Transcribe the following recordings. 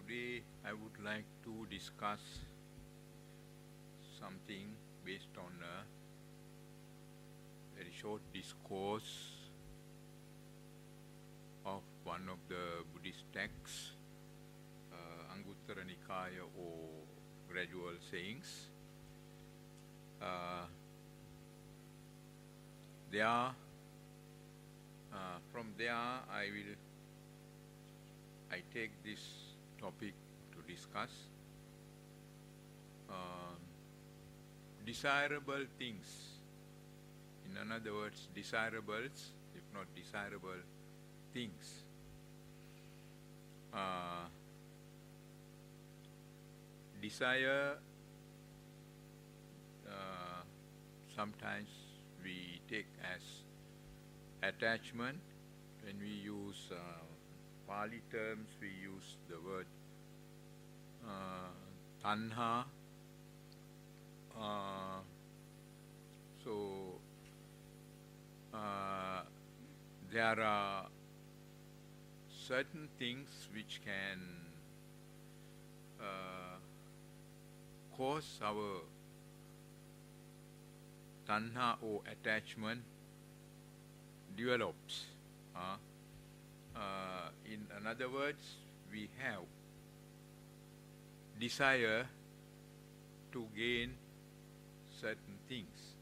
Today I would like to discuss something based on a very short discourse of one of the Buddhist texts, Anguttara Nikaya or Gradual Sayings. From there I take this topic to discuss desirable things. In other words, desirables, if not desirable things. Desire, sometimes we take as attachment. When we use Pali terms, we use the word taṇhā. There are certain things which can cause our taṇhā or attachment develops. In other words, we have desire to gain certain things,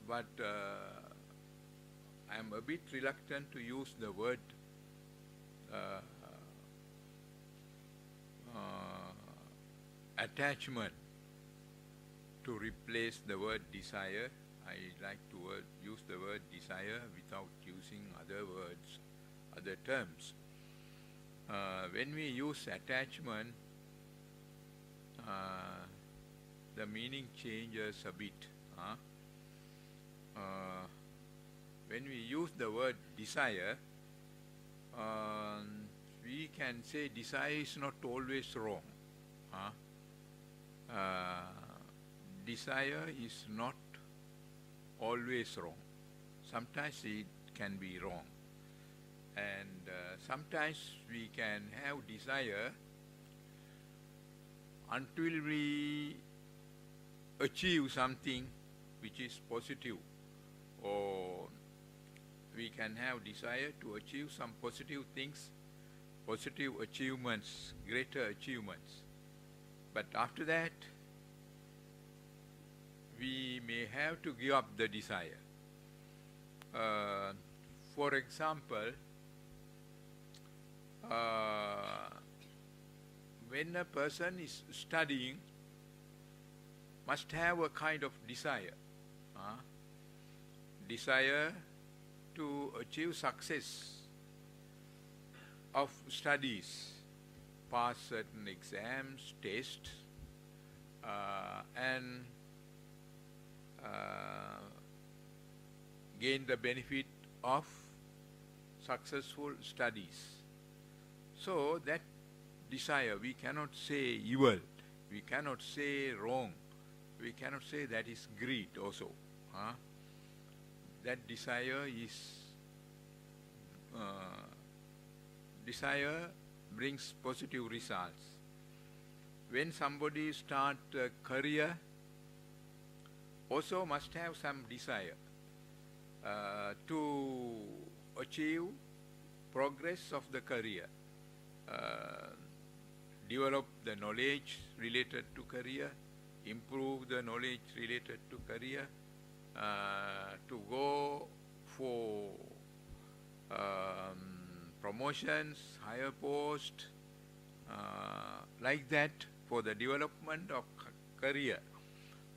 but I am a bit reluctant to use the word attachment to replace the word desire. I like to use the word desire without using other words, other terms. When we use attachment, the meaning changes a bit. When we use the word desire, we can say desire is not always wrong. Desire is not always wrong. Sometimes it can be wrong. And sometimes we can have desire until we achieve something which is positive, or we can have desire to achieve some positive things, positive achievements, greater achievements. But after that, we may have to give up the desire. For example, when a person is studying, must have a kind of desire. Desire to achieve success of studies, pass certain exams, tests, and gain the benefit of successful studies. So that desire, we cannot say evil, we cannot say wrong, we cannot say that is greed also. That desire brings positive results. When somebody starts a career, also must have some desire to achieve progress of the career, develop the knowledge related to career, improve the knowledge related to career, to go for promotions, higher post, like that, for the development of career,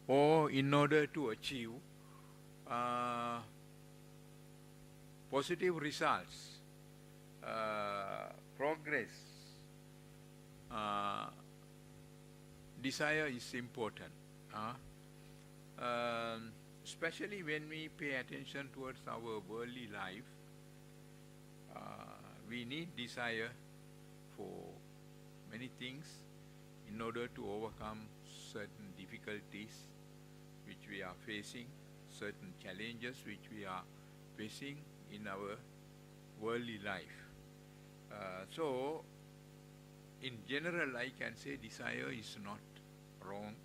or in order to achieve positive results, progress. Desire is important, especially when we pay attention towards our worldly life. We need desire for many things in order to overcome certain difficulties which we are facing, certain challenges which we are facing in our worldly life. So in general, I can say desire is not wrong.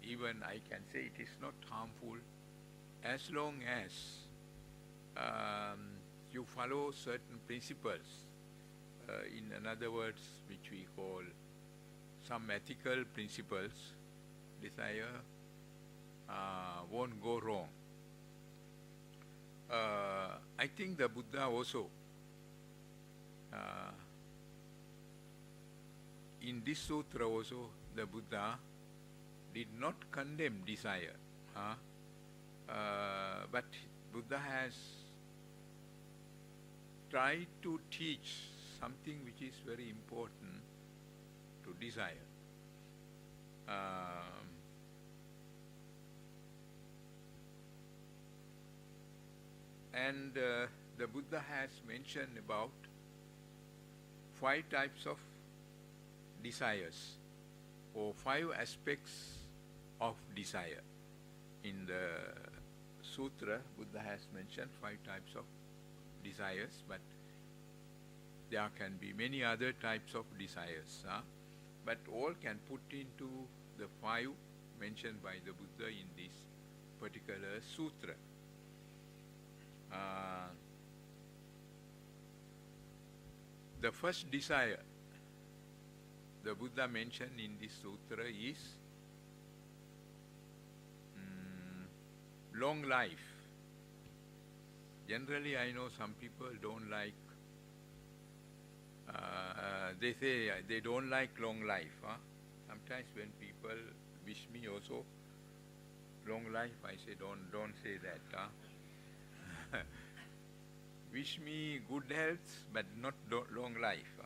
Even I can say it is not harmful as long as you follow certain principles. In other words, which we call some ethical principles, desire won't go wrong. I think the Buddha also, in this sutra also, the Buddha did not condemn desire. But Buddha has tried to teach something which is very important to desire. And the Buddha has mentioned about 5 types of desires, or 5 aspects of desire. In the sutra, Buddha has mentioned 5 types of desires, but there can be many other types of desires. But all can put into the 5 mentioned by the Buddha in this particular sutra. The first desire the Buddha mentioned in this sutra is long life. Generally, I know some people don't like, they say they don't like long life. Sometimes when people wish me also long life, I say don't say that. Wish me good health, but not long life.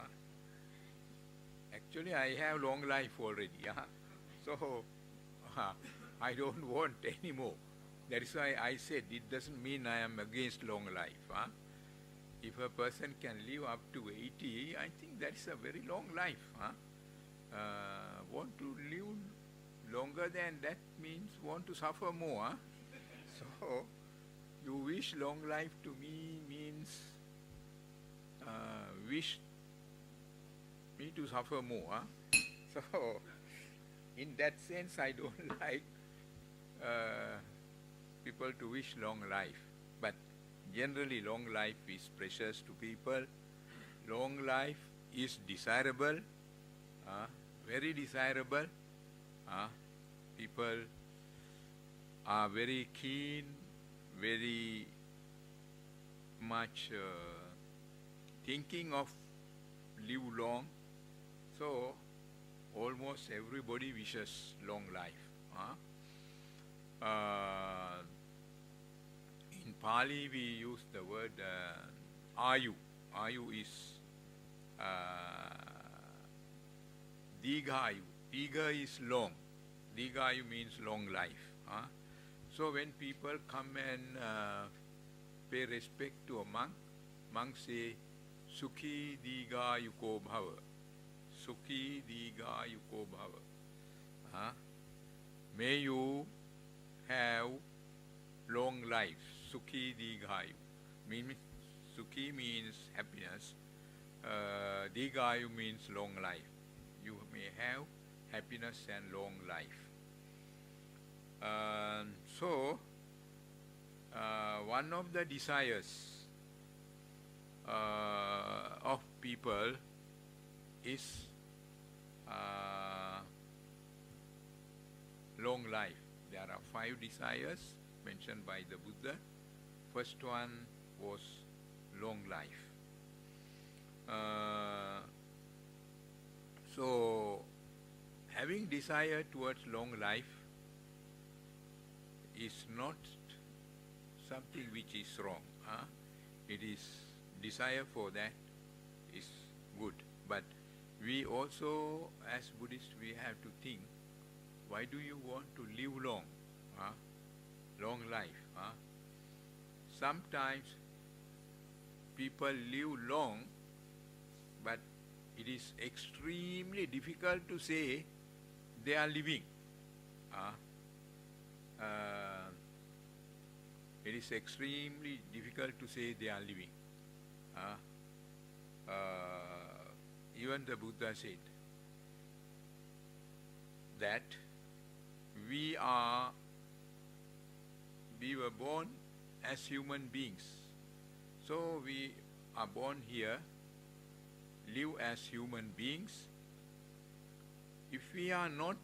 Actually, I have long life already. So, I don't want any more. That is why I said it doesn't mean I am against long life. If a person can live up to 80, I think that is a very long life. Want to live longer than that means want to suffer more. So, you wish long life to me means wish me to suffer more. So, in that sense, I don't like people to wish long life. But generally, long life is precious to people. Long life is desirable, very desirable. People are very keen, very much thinking of live long. So, almost everybody wishes long life. In Pali, we use the word ayu. Ayu is dighayu. Diga is long. Dighayu means long life. So when people come and pay respect to a monk, monks say, Sukhi digayuko bhava. Sukhi digayuko bhava. May you have long life. Sukhi digayu. Sukhi means happiness. Digayu means long life. You may have happiness and long life. So, one of the desires of people is long life. There are 5 desires mentioned by the Buddha. First one was long life. So, having desire towards long life is not something which is wrong. It is desire for that is good. But we also, as Buddhists, we have to think, why do you want to live long? Long life. Sometimes people live long, but it is extremely difficult to say they are living. It is extremely difficult to say they are living. Even even the Buddha said that we were born as human beings. So we are born here, live as human beings. If we are not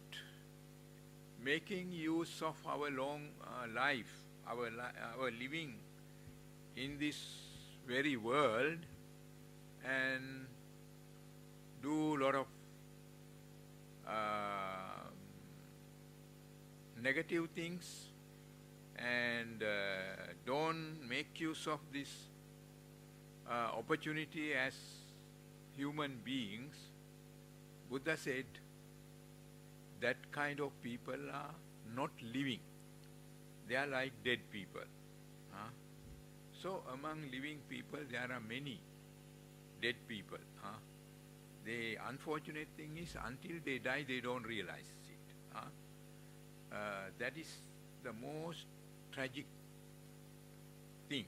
making use of our long life, our living in this very world, and do a lot of negative things, and don't make use of this opportunity as human beings, Buddha said that kind of people are not living. They are like dead people. So among living people there are many dead people. The unfortunate thing is until they die they don't realize it. That is the most tragic thing,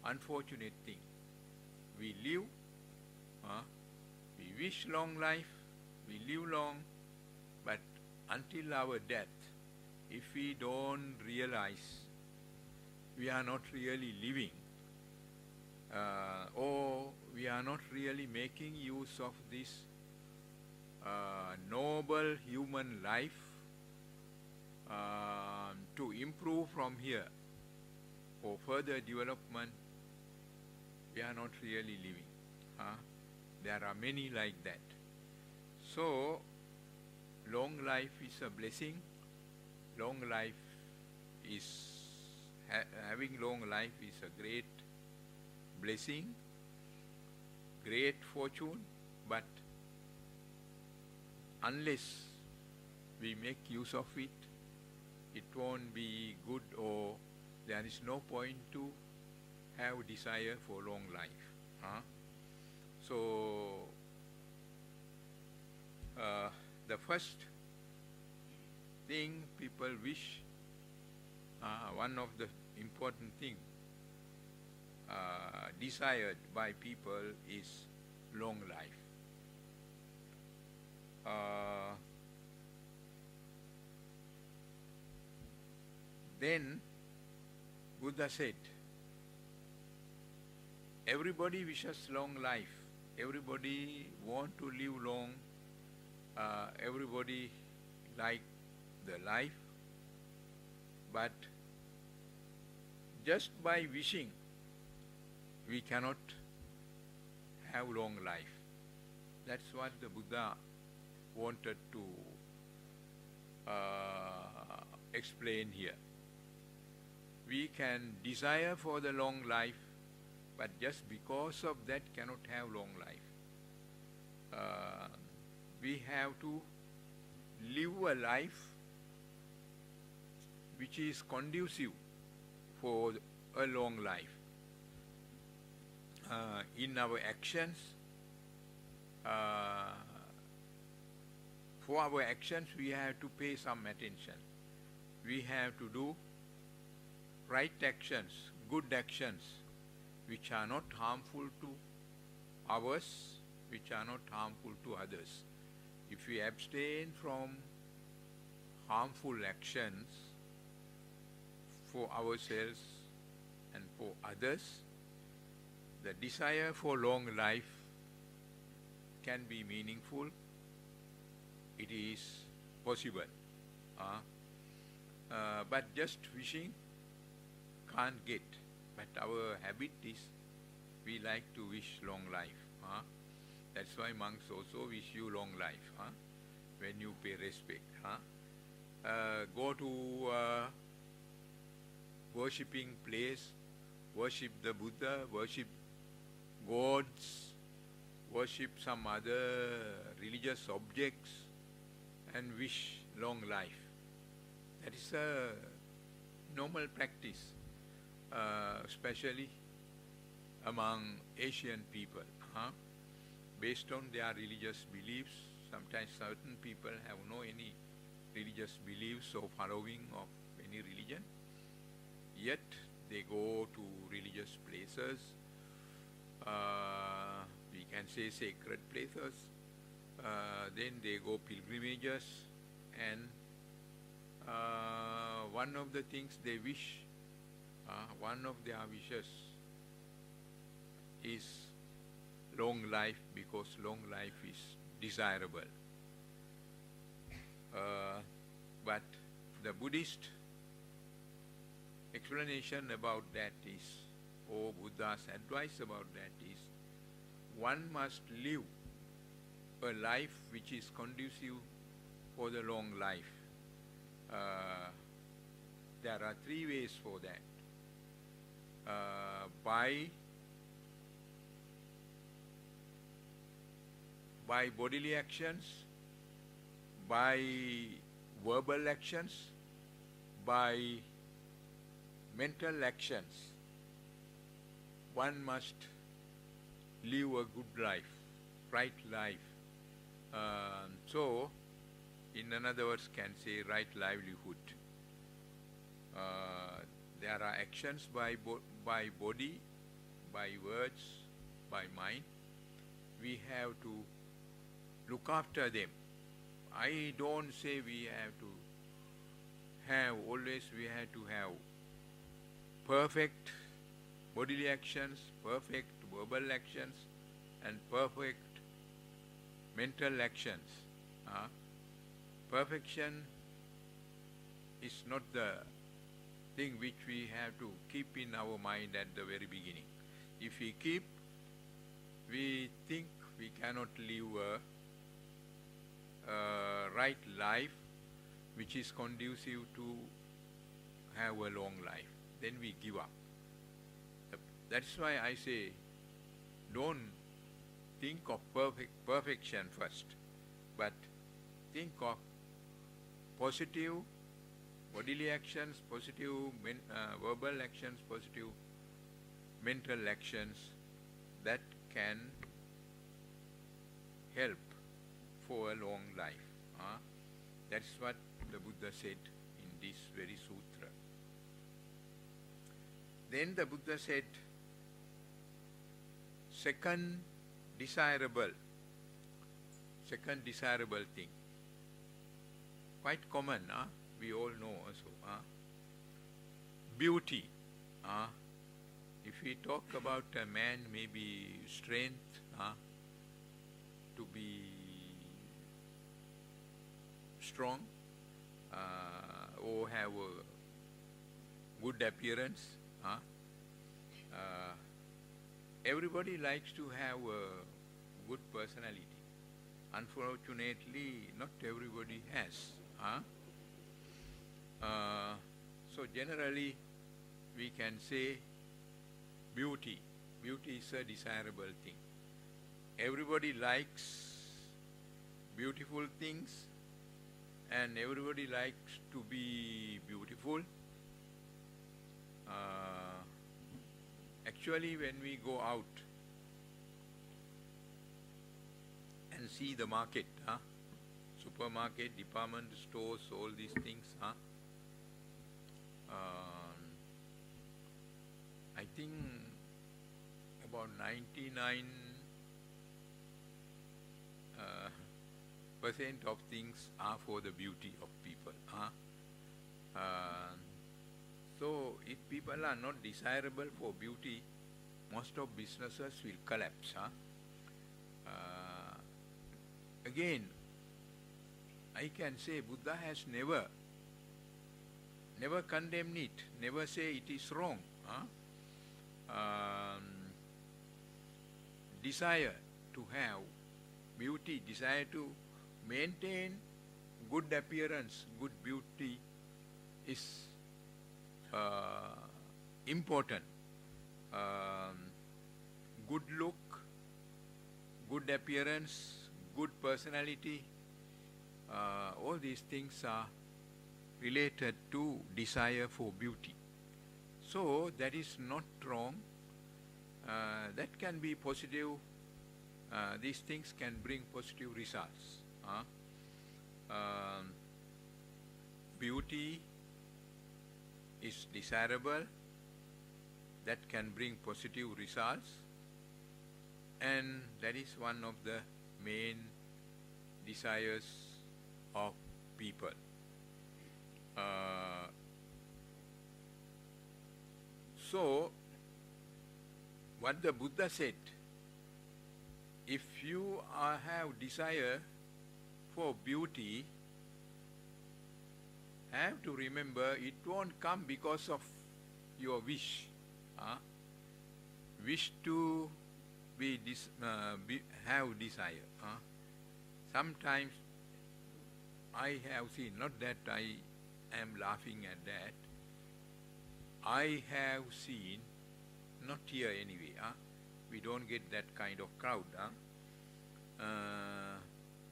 unfortunate thing. We live, we wish long life, we live long, but until our death, if we don't realize we are not really living, or we are not really making use of this noble human life to improve from here for further development, we are not really living. There are many like that. So, long life is a blessing. Long life is, having long life is a great blessing, great fortune, but unless we make use of it, it won't be good, or there is no point to have desire for long life. So, the first thing people wish, one of the important things desired by people is long life. Then Buddha said, everybody wishes long life, everybody want to live long, everybody like the life, but just by wishing we cannot have long life. That's what the Buddha wanted to explain here. We can desire for the long life, but just because of that cannot have long life. We have to live a life which is conducive for a long life. In our actions, for our actions we have to pay some attention. We have to do right actions, good actions, which are not harmful to ours, which are not harmful to others. If we abstain from harmful actions for ourselves and for others, the desire for long life can be meaningful. It is possible. But just wishing can't get. But our habit is we like to wish long life. That's why monks also wish you long life when you pay respect. Go to worshipping place, worship the Buddha, worship gods, worship some other religious objects, and wish long life. That is a normal practice, especially among Asian people. Based on their religious beliefs, sometimes certain people have no any religious beliefs or following of any religion, yet they go to religious places, we can say sacred places, then they go pilgrimages, and one of the things they wish, one of their wishes is long life, because long life is desirable. But the Buddhist explanation about that is, or Buddha's advice about that is, one must live a life which is conducive for the long life. There are three ways for that. By bodily actions, by verbal actions, by mental actions. One must live a good life, right life. So, in another words, can say right livelihood. There are actions by body, by words, by mind. We have to look after them. I don't say we have to have, always we have to have perfect bodily actions, perfect verbal actions, and perfect mental actions. Perfection is not the thing which we have to keep in our mind at the very beginning. If we keep, we think we cannot live a right life which is conducive to have a long life. Then we give up. That's why I say, don't think of perfection first, but think of positive bodily actions, positive verbal actions, positive mental actions that can help for a long life. That's what the Buddha said in this very sutra. Then the Buddha said, second desirable thing. Quite common, we all know also. Beauty. If we talk about a man, maybe strength, to be strong, or have a good appearance. Everybody likes to have a good personality. Unfortunately, not everybody has. So generally, we can say beauty. Beauty is a desirable thing. Everybody likes beautiful things, and everybody likes to be beautiful. Actually, when we go out and see the market, supermarket, department stores, all these things, I think about 99% of things are for the beauty of people. So if people are not desirable for beauty, most of businesses will collapse. Again, I can say Buddha has never condemned it, never say it is wrong. Desire to have beauty, desire to maintain good appearance, good beauty is important. Good look, good appearance, good personality, all these things are related to desire for beauty. So that is not wrong. That can be positive. These things can bring positive results. Beauty is desirable. That can bring positive results, and that is one of the main desires of people. So, what the Buddha said, if you have desire for beauty, have to remember it won't come because of your wish. Wish to have desire. Sometimes I have seen, not that I am laughing at that, I have seen, not here anyway, we don't get that kind of crowd.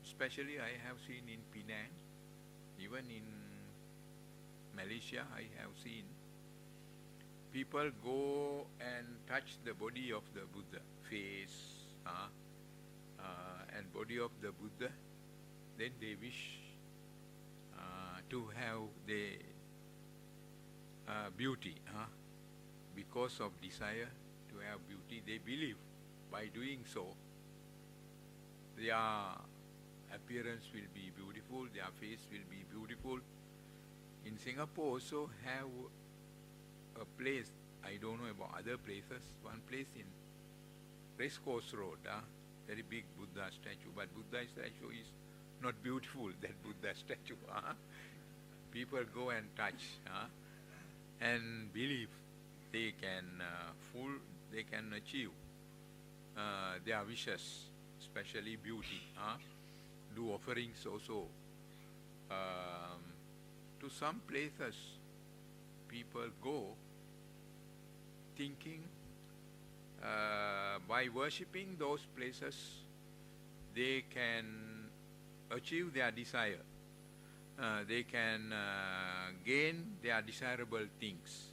Especially I have seen in Penang, even in Malaysia I have seen people go and touch the body of the Buddha, face and body of the Buddha, then they wish to have the beauty. Because of desire to have beauty, they believe by doing so their appearance will be beautiful, their face will be beautiful. In Singapore also have a place, I don't know about other places, one place in Race Course Road, very big Buddha statue, but Buddha statue is not beautiful, that Buddha statue. People go and touch and believe they can achieve their wishes, especially beauty. Do offerings also. To some places people go thinking by worshipping those places they can achieve their desire. They can gain their desirable things.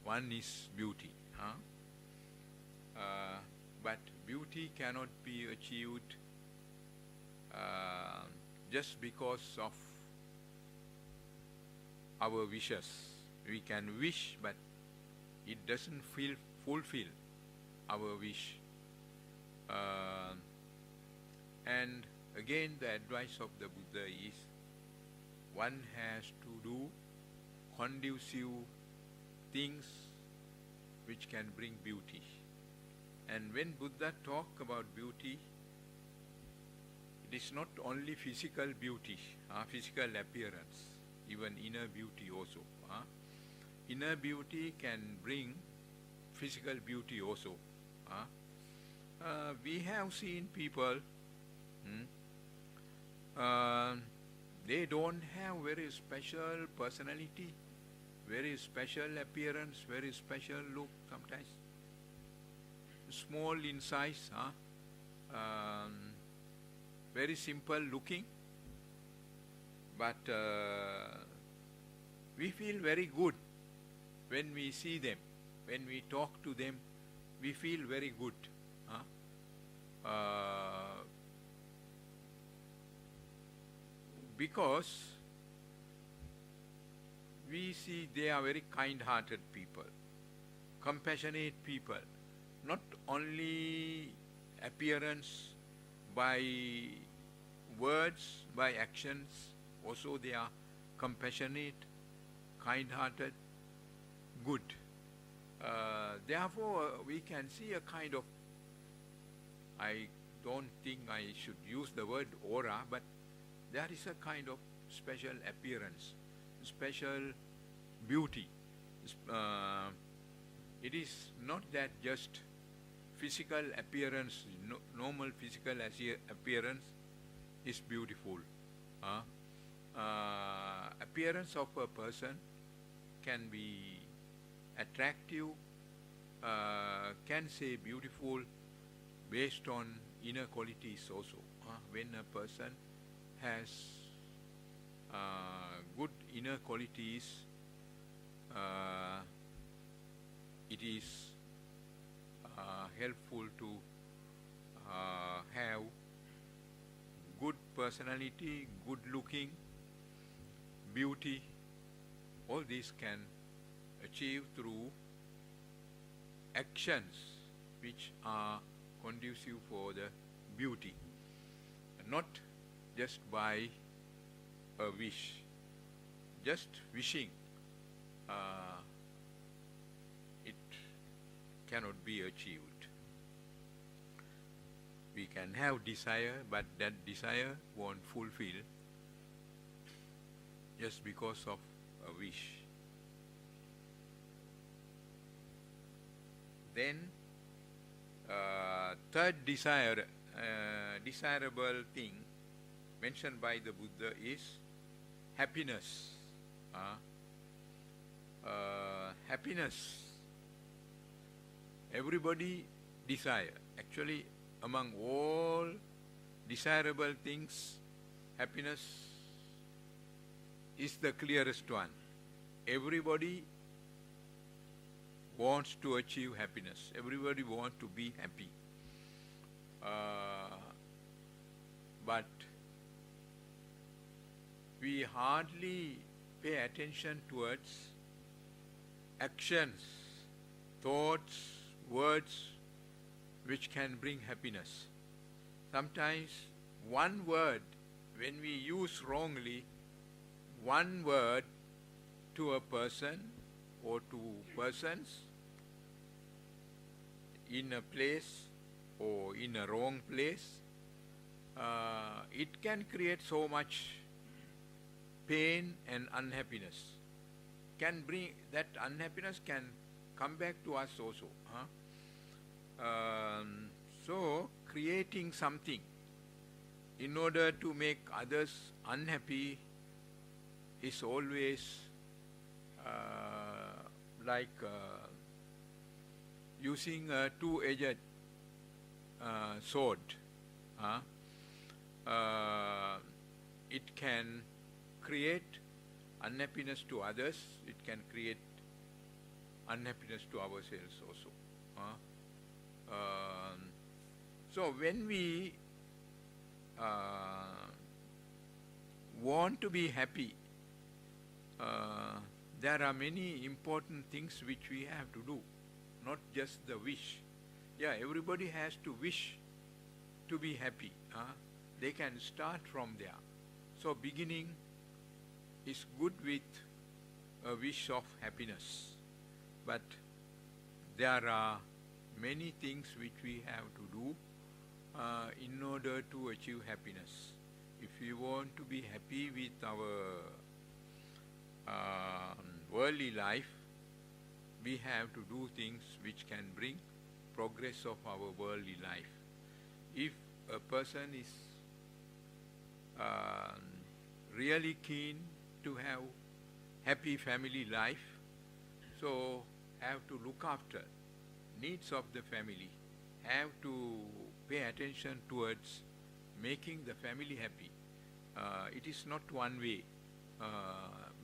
One is beauty. But beauty cannot be achieved just because of our wishes. We can wish, but it doesn't fulfill our wish. And again, the advice of the Buddha is one has to do conducive things which can bring beauty. And when Buddha talked about beauty, it is not only physical beauty, physical appearance, even inner beauty also. Inner beauty can bring physical beauty also. We have seen people, they don't have very special personality, very special appearance, very special look sometimes. Small in size, very simple looking, but we feel very good when we see them, when we talk to them, we feel very good. Because we see they are very kind-hearted people, compassionate people, not only appearance by words, by actions, also they are compassionate, kind-hearted, good. Therefore, we can see a kind of, I don't think I should use the word aura, but there is a kind of special appearance, special beauty. It is not that just physical appearance, normal physical appearance is beautiful. Appearance of a person can be attractive, can say beautiful based on inner qualities also. When a person has good inner qualities, it is helpful to have good personality, good looking, beauty. All these can achieve through actions which are conducive for the beauty. Not just by a wish. Just wishing, it cannot be achieved. We can have desire, but that desire won't fulfill just because of a wish. Then, third desirable thing mentioned by the Buddha is happiness. Happiness, everybody desire. Actually, among all desirable things, happiness is the clearest one. Everybody wants to achieve happiness. Everybody wants to be happy. But we hardly pay attention towards actions, thoughts, words which can bring happiness. Sometimes one word, when we use wrongly, one word to a person or to persons in a place or in a wrong place, it can create so much pain and unhappiness. Can bring that unhappiness can come back to us also. So creating something in order to make others unhappy is always like using a two-edged sword. It can create unhappiness to others, it can create unhappiness to ourselves also. So when we want to be happy, there are many important things which we have to do, not just the wish. Yeah, everybody has to wish to be happy. They can start from there. So beginning is good with a wish of happiness. But there are many things which we have to do in order to achieve happiness. If we want to be happy with our worldly life, we have to do things which can bring progress of our worldly life. If a person is really keen to have happy family life, so have to look after needs of the family, have to pay attention towards making the family happy. It is not one way.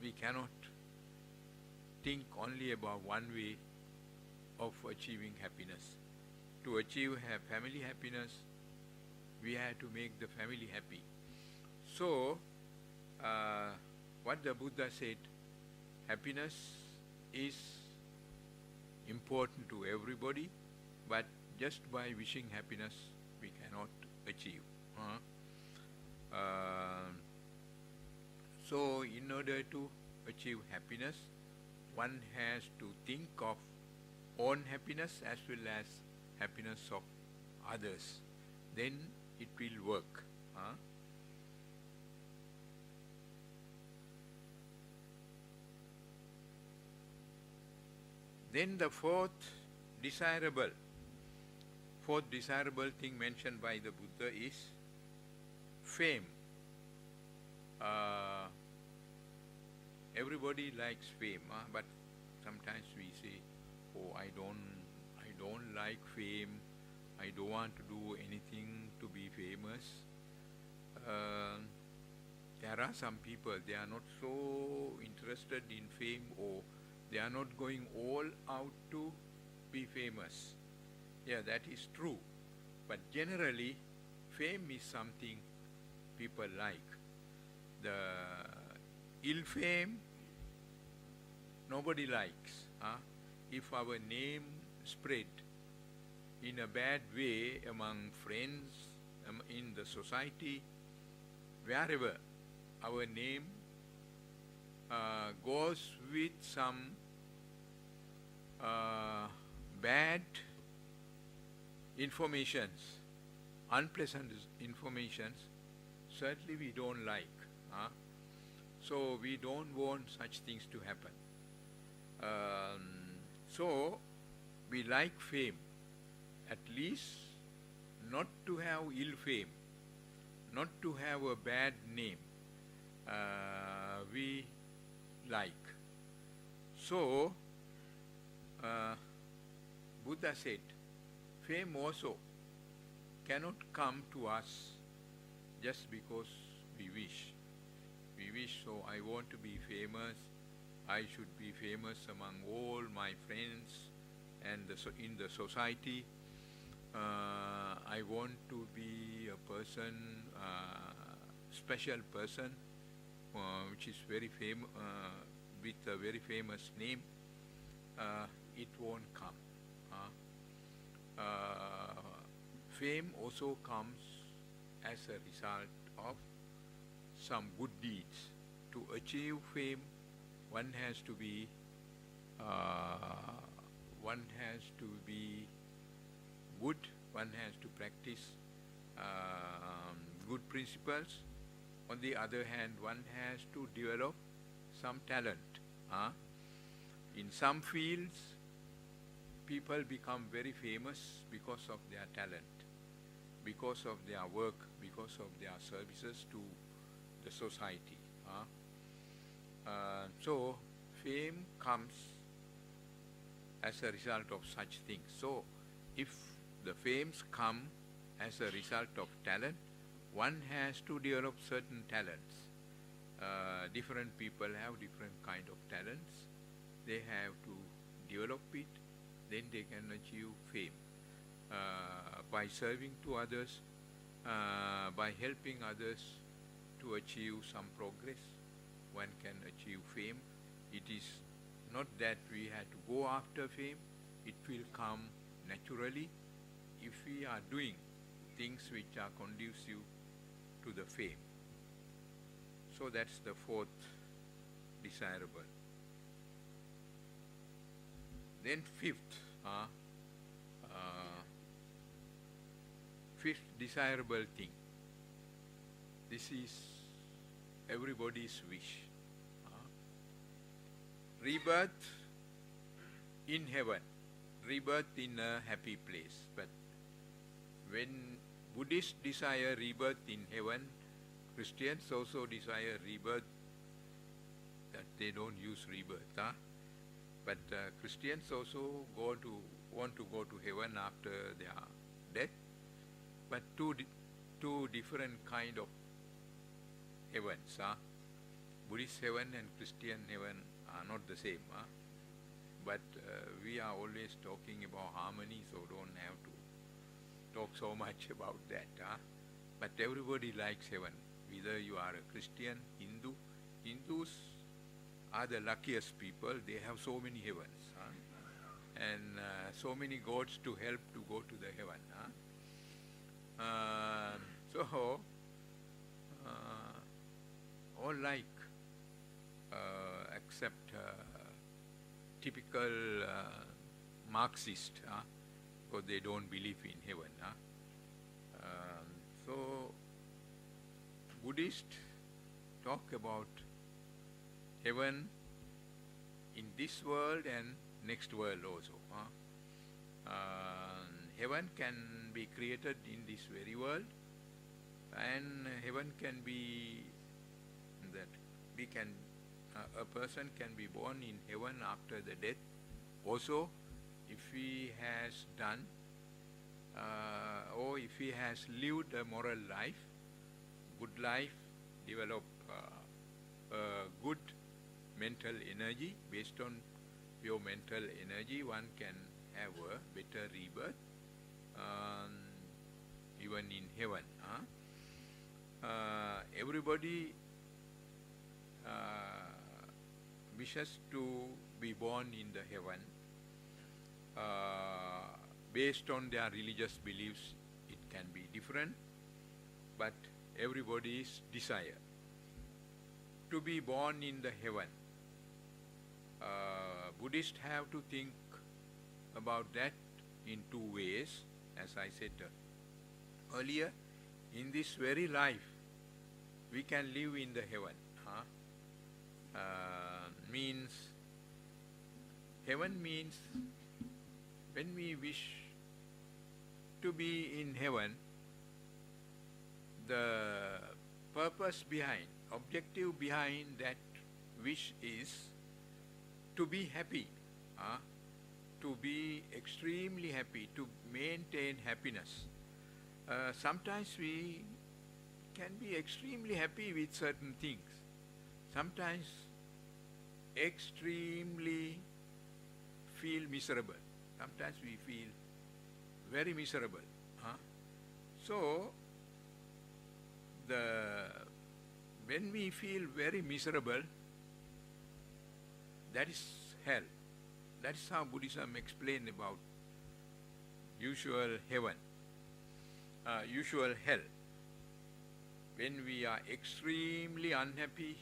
We cannot think only about one way of achieving happiness. To achieve family happiness, we have to make the family happy. So, what the Buddha said, happiness is important to everybody, but just by wishing happiness, we cannot achieve. So, in order to achieve happiness, one has to think of own happiness as well as happiness of others. Then it will work. Then the fourth desirable thing mentioned by the Buddha is fame. Everybody likes fame, but sometimes we say, "Oh, I don't like fame. I don't want to do anything to be famous." There are some people, they are not so interested in fame, or they are not going all out to be famous. Yeah, that is true. But generally, fame is something people like. The ill fame, nobody likes. If our name spread in a bad way among friends, in the society, wherever our name goes with some bad informations, unpleasant informations, certainly we don't like. So we don't want such things to happen. So we like fame, at least not to have ill fame, not to have a bad name. We like. So Buddha said, fame also cannot come to us just because we wish. We wish, so I want to be famous. I should be famous among all my friends and in the society. I want to be a person, special person, which is very famous, with a very famous name. It won't come. Fame also comes as a result of some good deeds. To achieve fame, one has to be good. One has to practice good principles. On the other hand, one has to develop some talent. In some fields, people become very famous because of their talent, because of their work, because of their services to the society. So fame comes as a result of such things. So if the fames come as a result of talent, one has to develop certain talents. Different people have different kind of talents. They have to develop it, then they can achieve fame. By serving to others, by helping others to achieve some progress, one can achieve fame. It is not that we have to go after fame. It will come naturally if we are doing things which are conducive to the fame. So that's the fourth desirable. Then fifth desirable thing. This is everybody's wish. Rebirth in heaven, rebirth in a happy place. But when Buddhists desire rebirth in heaven, Christians also desire rebirth, that they don't use rebirth. But Christians also want to go to heaven after their death. But two different kind of heavens. Buddhist heaven and Christian heaven are not the same. But we are always talking about harmony, so don't have to talk so much about that. But everybody likes heaven, whether you are a Christian, Hindu. Hindus are the luckiest people. They have so many heavens and so many gods to help to go to the heaven. So all like, except typical Marxist, because they don't believe in heaven. So Buddhists talk about heaven in this world and next world also. Heaven can be created in this very world, and heaven can be that we can a person can be born in heaven after the death. Also, if he has done or if he has lived a moral life, good life, develop good mental energy. Based on your mental energy, one can have a better rebirth even in heaven. Everybody wishes to be born in the heaven. Based on their religious beliefs, it can be different, but everybody's desire. To be born in the heaven. Buddhists have to think about that in two ways, as I said earlier. In this very life, we can live in the heaven. Heaven means when we wish to be in heaven, the purpose behind, objective behind that wish is to be happy, to be extremely happy, to maintain happiness. Sometimes we can be extremely happy with certain things. Sometimes extremely feel miserable. Sometimes we feel very miserable. So, when we feel very miserable, that is hell. That is how Buddhism explains about usual heaven, usual hell. When we are extremely unhappy,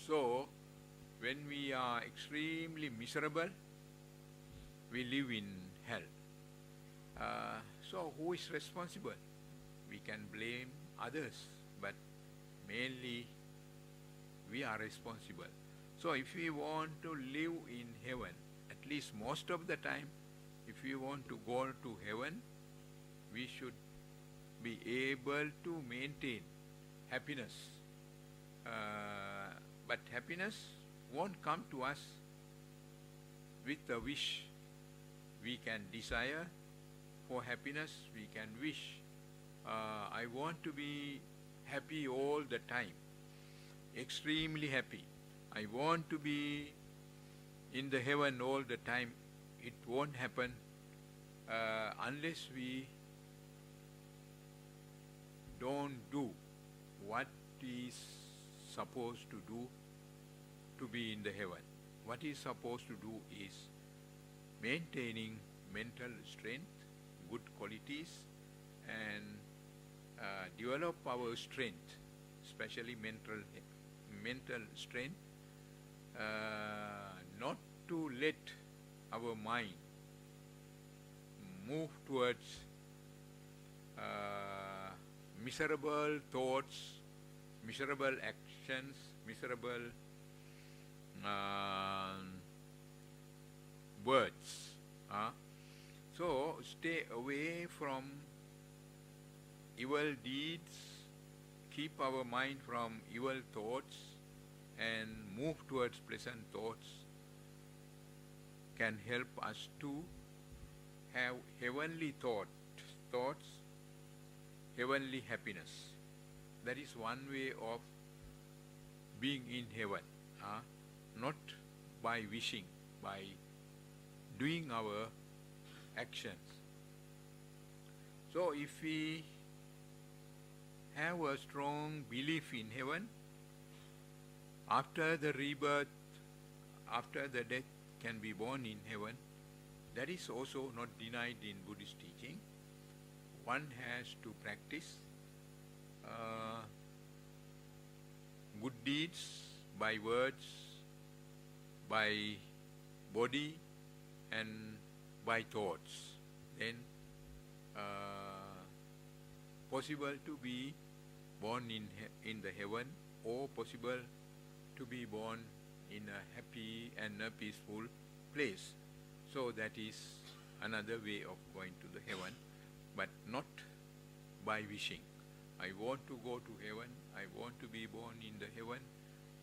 so when we are extremely miserable, we live in hell. So who is responsible? We can blame others, but mainly we are responsible. So if we want to live in heaven, at least most of the time, if we want to go to heaven, we should be able to maintain happiness. But happiness won't come to us with a wish. We can desire for happiness, we can wish, I want to be happy all the time, extremely happy. I want to be in the heaven all the time. It won't happen unless we don't do what is supposed to do to be in the heaven. What is supposed to do is maintaining mental strength, good qualities, and develop our strength, especially mental strength, not to let our mind move towards miserable thoughts, miserable actions, miserable words. So stay away from evil deeds, keep our mind from evil thoughts, and move towards pleasant thoughts can help us to have heavenly thoughts, heavenly happiness. That is one way of being in heaven, not by wishing, by doing our actions. So if we have a strong belief in heaven, after the rebirth, after the death, can be born in heaven, that is also not denied in Buddhist teaching. One has to practice good deeds by words, by body, and by thoughts. Then possible to be born in the heaven, or possible to be born in a happy and a peaceful place. So that is another way of going to the heaven, but not by wishing. I want to go to heaven, I want to be born in the heaven,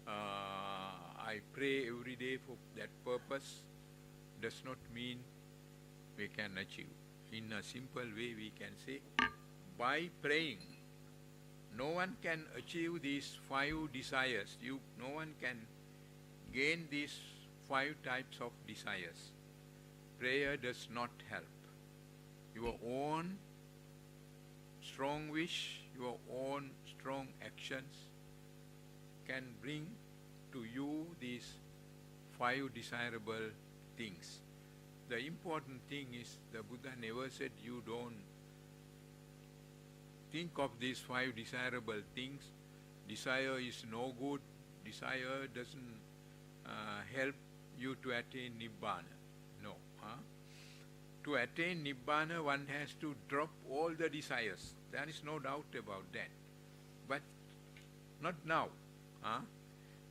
I pray every day for that purpose, does not mean we can achieve. In a simple way we can say, by praying, no one can achieve these 5 desires. No one can gain these 5 types of desires. Prayer does not help. Your own strong wish, your own strong actions can bring to you these 5 desirable things. The important thing is, the Buddha never said you don't think of these 5 desirable things. Desire is no good. Desire doesn't help you to attain Nibbana. No. To attain Nibbana, one has to drop all the desires. There is no doubt about that. But not now.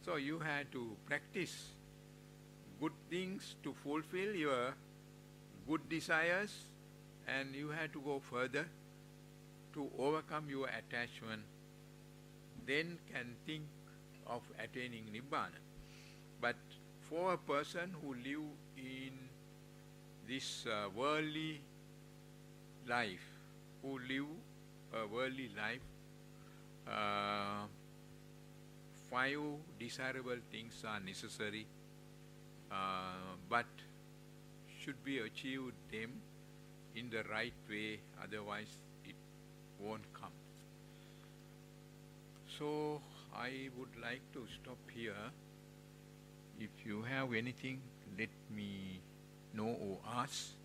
So you have to practice good things to fulfill your good desires, and you have to go further to overcome your attachment. Then can think of attaining Nibbana. But for a person who live in this worldly life, who live a worldly life, 5 desirable things are necessary, but should be achieved them in the right way, otherwise it won't come. So I would like to stop here. If you have anything, let me know or ask.